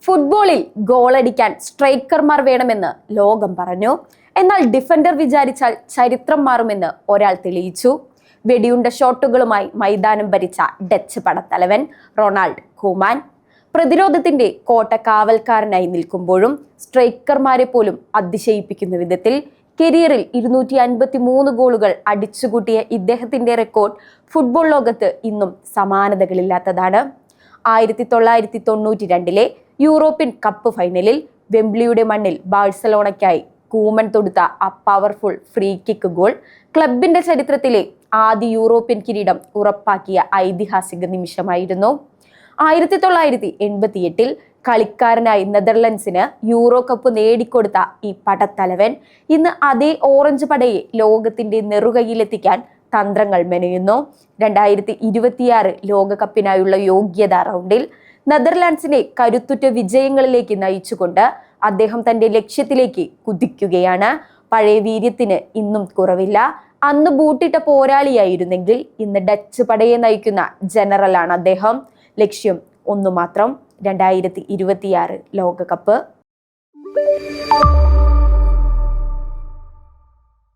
ഫുട്ബോളിൽ ഗോളടിക്കാൻ സ്ട്രൈക്കർമാർ വേണമെന്ന് ലോകം പറഞ്ഞു. എന്നാൽ ഡിഫൻഡർ വിചാരിച്ചാൽ ചരിത്രം മാറുമെന്ന് ഒരാൾ തെളിയിച്ചു. വെടിയുണ്ട ഷോട്ടുകളുമായി മൈതാനം ഭരിച്ച ഡച്ച് പടത്തലവൻ റൊണാൾഡ് കൂമാൻ പ്രതിരോധത്തിന്റെ കോട്ട കാവൽക്കാരനായി നിൽക്കുമ്പോഴും സ്ട്രൈക്കർമാരെ പോലും അതിശയിപ്പിക്കുന്ന വിധത്തിൽ കരിയറിൽ 253 ഗോളുകൾ അടിച്ചുകൂട്ടിയ ഇദ്ദേഹത്തിന്റെ റെക്കോർഡ് ഫുട്ബോൾ ലോകത്ത് ഇന്നും സമാനതകളില്ലാത്തതാണ്. 1992 യൂറോപ്യൻ കപ്പ് ഫൈനലിൽ വെംബ്ലിയുടെ മണ്ണിൽ ബാഴ്സലോണയ്ക്കായി കൂമൻ തൊടുത്ത ആ പവർഫുൾ ഫ്രീ കിക്ക് ഗോൾ ക്ലബിന്റെ ചരിത്രത്തിലെ ആദ്യ യൂറോപ്യൻ കിരീടം ഉറപ്പാക്കിയ ഐതിഹാസിക നിമിഷമായിരുന്നു. 1988 കളിക്കാരനായി നെതർലൻഡ്സിന് യൂറോ കപ്പ് നേടിക്കൊടുത്ത ഈ പടത്തലവൻ ഇന്ന് അതേ ഓറഞ്ച് പടയെ ലോകത്തിന്റെ നെറുകയിലെത്തിക്കാൻ തന്ത്രങ്ങൾ മെനയുന്നു. 2026 ലോകകപ്പിനായുള്ള യോഗ്യതാ റൗണ്ടിൽ നെതർലാൻഡ്സിനെ കരുത്തുറ്റ വിജയങ്ങളിലേക്ക് നയിച്ചുകൊണ്ട് അദ്ദേഹം തന്റെ ലക്ഷ്യത്തിലേക്ക് കുതിക്കുകയാണ്. പഴയ വീര്യത്തിന് ഇന്നും കുറവില്ല. അന്ന് ബൂട്ടിട്ട പോരാളിയായിരുന്നെങ്കിൽ ഇന്ന് ഡച്ച് പടയെ നയിക്കുന്ന ജനറലാണ് അദ്ദേഹം. ലക്ഷ്യം ഒന്നു മാത്രം, 2026 ലോകകപ്പ്.